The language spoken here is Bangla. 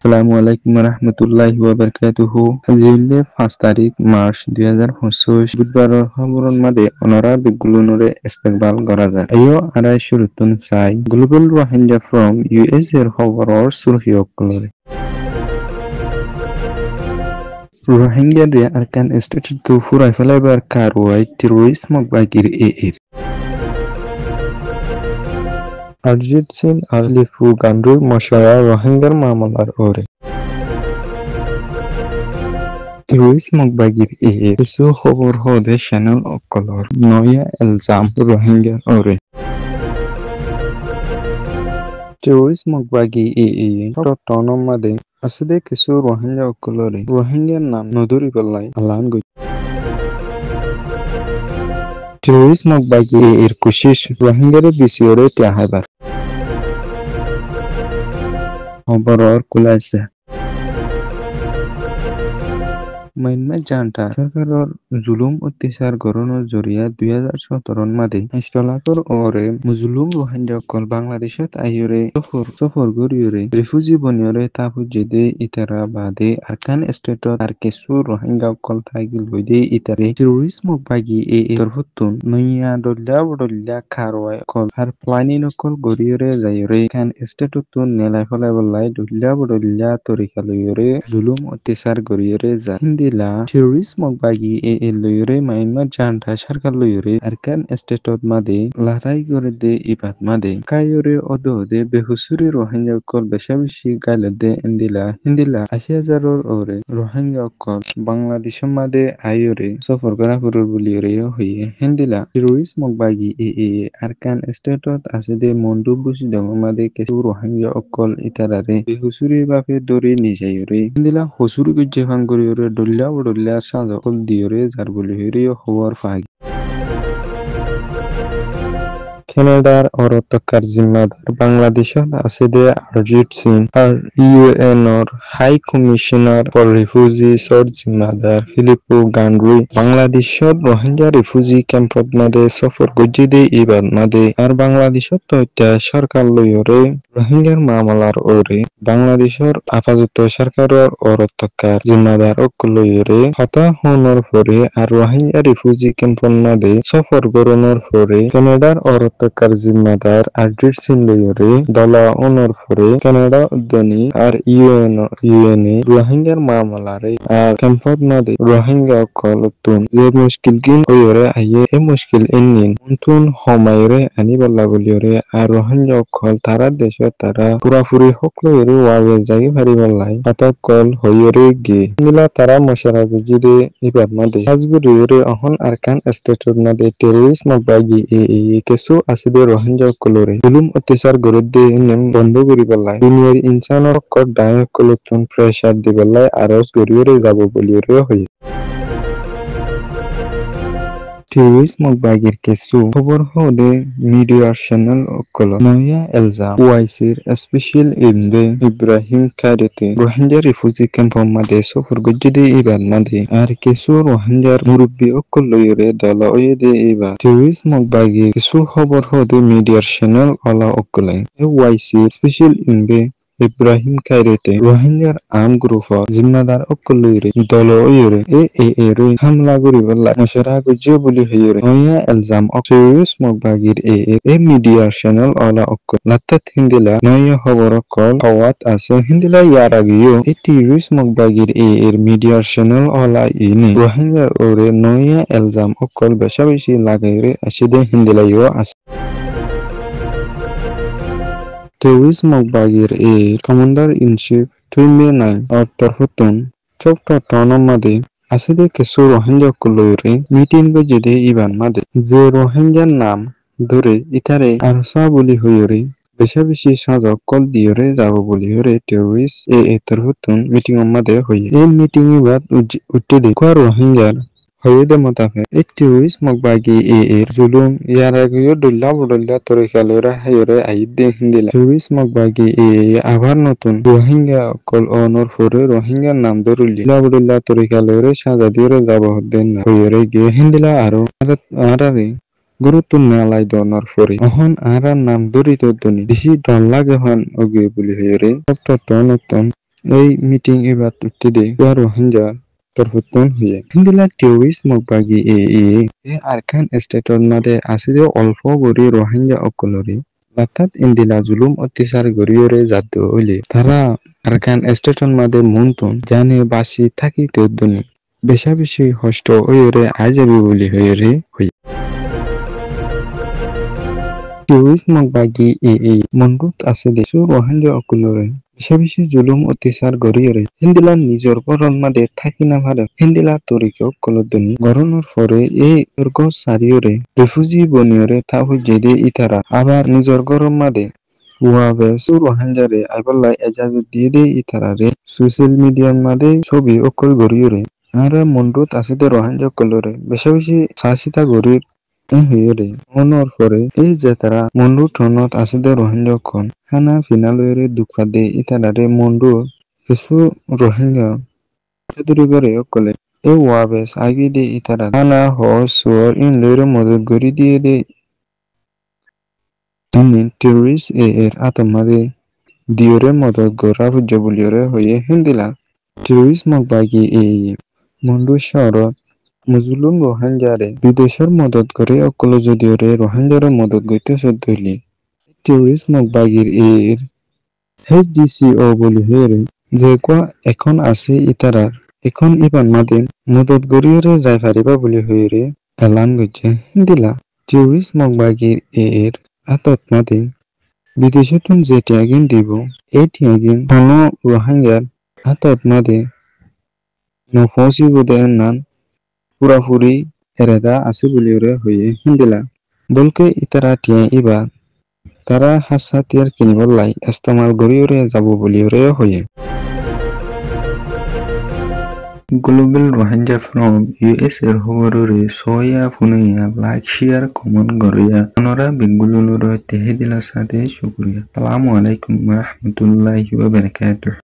Assalamualaikum warahmatullahi wabarakatuh. Hazile 5 তারিখ মার্চ 2025 বুধবারের খবরের মাঝে অনরা বিগুলুনরে ইস্তেকবাল করা যায়। আইও আড়াই শুরুতুন চাই গ্লোবাল রোহিঙ্গা ফ্রম ইউএস এর খবরর সুরহিয়ক কলরে। রোহিঙ্গারে আরকান স্টেটু ফুরাই ফেলাইবার কারওয়াই টেরোরিস্ট মকবাগির এএফ অরিজিৎ সিং আলিফু গান্ডুর মশায়া রোহিঙ্গার মামলার ওরে টেরোরিস্ট মকবাগির এএফ কিছু খবর হদে চ্যানেল অকলর নয়া এলজাম রোহিঙ্গার ওরে টেরোরিস্ট মকবাগি টনম মাদে আসলে কিছু রোহিঙ্গা অকলরে রোহিঙ্গার নাম নদুরি বল্লাই আলান গই টেরোরিস্ট মকবাগি এর কোশিশ রোহিঙ্গারে বিসিওরে ত্যাহাইবার খবরর কুলাইছে মাইনমা জানতা সরকারের জুলুম অত্যাচার গরণের জরিয়া 2017 মাদে ইস্টলাকর ওরে মুজলুম রোহিঙ্গা কল বাংলাদেশত আইয়রে সফর গরিয়রে রিফিউজি বনিয়রে তাপুজেদে ইতারা বাদে আরকান স্টেটত আর কিছু রোহিঙ্গা কল থাইগিল বইদে ইতারে টেরোরিস্ট মকবাগি তরফতুন নইয়া ডল্লা খারওয়ায় কল আর প্লানিন কল গরিয়রে যাইরে খান স্টেটতুন নেলাই ফলাই বলাই ডল্লা তরিকা লইয়রে জুলুম অত্যাচার গরিয়রে যা হিন্দিলা টেরোরিস্ট মকবাগি লইয়রে মাইনমা জানতা সরকার লইয়রে আরকান স্টেটত মাদে লড়াই করে দে ইবাদ মাদে কায়রে অদে বেহুসুরি রোহিঙ্গা কল বেশি গাইলদে হিন্দিলা 80,000 ওরে রোহিঙ্গা কল বাংলাদেশ মাদে আইয়রে সফর করা ফুরুর বলিয়রে হইয়ে হিন্দিলা টেরোরিস্ট মকবাগি আরকান স্টেটত আছে দে মন্ডু বুঝি দং মাদে কিছু রোহিঙ্গা কল ইতারারে বেহুসুরি বাপে দরি নিজাইরে হিন্দিলা হসুরি গুজ্জে ভাঙ্গরিয়রে ডল্লা সাজা কল দিয়রে যার বলিয়রে খবর ফাগ কানাডার অরতকার জিম্মাদার বাংলাদেশত আছে দে অরিজিৎ সিং আর ইউএনর হাই কমিশনার ফর রিফিউজিসর জিম্মাদার ফিলিপো গান্ডুই বাংলাদেশত রোহিঙ্গা রিফিউজি ক্যাম্পত মাদে সফর গজ্জি দে ইবাদ মাদে আর বাংলাদেশত তথ্য সরকার লইয়রে রোহিঙ্গার মামলার ওরে বাংলাদেশর আপাতত সরকারের অরতকার জিম্মাদার লইয়রে হতা হনর পরে আর রোহিঙ্গা রিফিউজি ক্যাম্পত মাদে সফর গরণর পরে কানাডার অরতকার জিম্মাদার অরিজিৎ সিং লইয়রে দলা অনর পরে কানাডা উদ্যানী আর ইউএনএ রোহিঙ্গার মামলারে আর ক্যাম্পত মাদে রোহিঙ্গা কলতুন যে মুশকিল গিন ওয়রে আইয়ে এ মুশকিল ইন্নিন উন্তুন হমায়রে আনিবাল্লা বলিয়রে আর রোহিঙ্গা কল তারা দেশে তারা পুরাপুরি হকলয়রে ওয়াবে জাগি ভারিবাল্লাই পাতা কল হইয়রে গে মিলা তারা মশারা বুঝিদে ইবাদ মাদে হাজগুরিয়রে অহন আরকান স্টেটত মাদে টেরোরিস্ট মকবাগি কিছু আসিদে রোহিঙ্গা কলরে জুলুম অত্যাচার গরদে নেম বন্ধ করিবাল্লাই দুনিয়ার ইনসানর কর ডায় কলতুন প্রেসার দিবাল্লাই আরজ গরিয়রে যাব বলিয়রে হই টেরোরিস্ট মকবাগির কিছু খবর হদে মিডিয়া চ্যানেল অকল নয়া এলজাম ওয়াইসির স্পেশাল ইমদে ইব্রাহিম কারেতে রোহিঙ্গা রিফিউজি ক্যাম্প মাদে সফর গজ্জিদে ইবাদ মাদে আর কিছু রোহিঙ্গার মুরব্বী অকল লইরে দলা ওয়েদে ইবা টেরোরিস্ট মকবাগির কিছু খবর হদে মিডিয়া চ্যানেল অলা অকলে ওয়াইসি স্পেশাল ইমদে ইব্রাহিম কাইরেতে রোহিঙ্গার আর্ম গ্রুপ জিম্মাদার অকলইরে দল ওইরে এরে হামলা করিবাল্লা মশরা গজ্জে বলি হইরে নয়া এলজাম টেরোরিস্ট মকবাগির মিডিয়া চ্যানেল অলা অকল লাত্তাত হিন্দিলা নয়া খবর কল হওয়াত আছে হিন্দিলা ইয়ার আগেও টেরোরিস্ট মকবাগির এর মিডিয়া চ্যানেল অলা ইনে রোহিঙ্গার ওরে নয়া এলজাম অকল বেশি লাগাইরে আসিদে হিন্দিলাইও আছে টেরোরিস্ট মকবাগির কমান্ডার ইন চিফ 3 মে 9 তরফতুন চৌকটা টনম মাদে আসিদে কিছু রোহিঙ্গা কলরে মিটিং গজেদে ইবান মাদে যে রোহিঙ্গার নাম ধরে ইতারে আরসা বলি হইরে বেশি সাজক কল দিয়রে যাব বলি হরে টেরোরিস্ট তরফতুন মিটিং মাদে হই এই মিটিং বাদ উঠতে দেখো রোহিঙ্গার হইদে মোতাফে টেরোরিস্ট মকবাগি এর জুলুম ইয়ার আগেও ডল্লা তরিকা লইরা হাইরে আইদে হিন্দিলা টেরোরিস্ট মকবাগি আবার নতুন রোহিঙ্গা কল অনর পরে রোহিঙ্গার নাম ধরুলি ডল্লা তরিকা লইরে সাজা দিয়রে যাব হদেন না হইরে গিয়ে হিন্দিলা আরো আরারে গুরুত্ব নালাই দনর পরে অহন আরার নাম দরিত দনি বেশি ডর লাগে হন ওগে বলি হইরে ডক্টর টনতন এই মিটিং এবার তুত্তিদে রোহিঙ্গা তরফতন হয়ে হিন্দিলা টেরোরিস্ট মগবাগি এ আরকান স্টেটর মাদে আসিদে অল্প গরি রোহিঙ্গা অকলরে অর্থাৎ ইন্দিলা জুলুম অত্যাচার গরিয়রে জাদ্য হইলে তারা আরকান স্টেটর মাদে মুনতুন জানে বাসি থাকিতে উদ্দনি বেশা বেশি হষ্ট হইরে আইজাবি বলি হইরে হই টেরোরিস্ট মগবাগি মনরুত আছে দেশু রোহিঙ্গা অকলরে বেশা বেশি জুলুম অত্যাচার গরিয়রে হিন্দিলা নিজর গরন মাদে থাকি না ভারে হিন্দিলা তরিক কলদনি গরনের পরে এই দর্গ সারিয়রে রিফিউজি বনিয়রে তা হইজেদে ইতারা আবার নিজর গরম মাদে ওয়াবে সু রোহিঙ্গারে আইবল্লাই এজাজত দিয়ে দে ইতারারে সোশ্যাল মিডিয়ার মাদে ছবি অকল গরিয়রে আর মনরুত আছে দে রোহিঙ্গা কলরে বেশা বেশি সাহসিতা গরির হইরে মনর পরে এই যে তারা মন্ডু টনত আছে দে রোহিঙ্গা খন খানা ফিনালরে দুঃখা দে ইতারারে মন্ডু কিছু রোহিঙ্গা চতুরিগরে কলে এ ওয়াবেস আগে দে ইতারা খানা হ সুয়ার ইন লরে মদত গরি দিয়ে দে ইনি টেরোরিস্ট এর আতমাদে দিয়রে মদত গরা হুজ্জ বলিয়রে হয়ে হিন্দিলা টেরোরিস্ট মগবাগি মন্ডু শহরত মুজলুম রোহিঙ্গারে বিদেশের মদত করে অকল যদিওরে রোহিঙ্গারে মদত গইতে সদ্যইলি টেরোরিস্ট মগবাগির এইচডিসিও বলি হয়ে যে কোয়া এখন আছে ইতারার এখন ইবান মাদিন মদত গরিয়রে যাই পারিবা বলি হয়ে এলান গইছে হিন্দিলা টেরোরিস্ট মগবাগির আতত মাদিন বিদেশতুন যে ত্যাগিন দিব এই ত্যাগিন কোন রোহিঙ্গার আতত মাদে নফসি বুদে নান পুরাপুরি এরেদা আছে বলিওরে হয়ে হিন্দিলা বলকে ইতারা টিয়া ইবা তারা হাসাতিয়ার কিনিবর লাই ইস্তেমাল গরিয়রে যাব বলিওরে হয়ে গ্লোবাল রোহিঙ্গা ফ্রম ইউএস এর খবররে সয়া ফুনাইয়া লাইক শেয়ার কমেন্ট গরিয়া অনরা বেঙ্গুলুর তেহেদিলা সাথে শুকরিয়া আসসালামু আলাইকুম ওয়া রাহমাতুল্লাহি ওয়া বারাকাতুহু।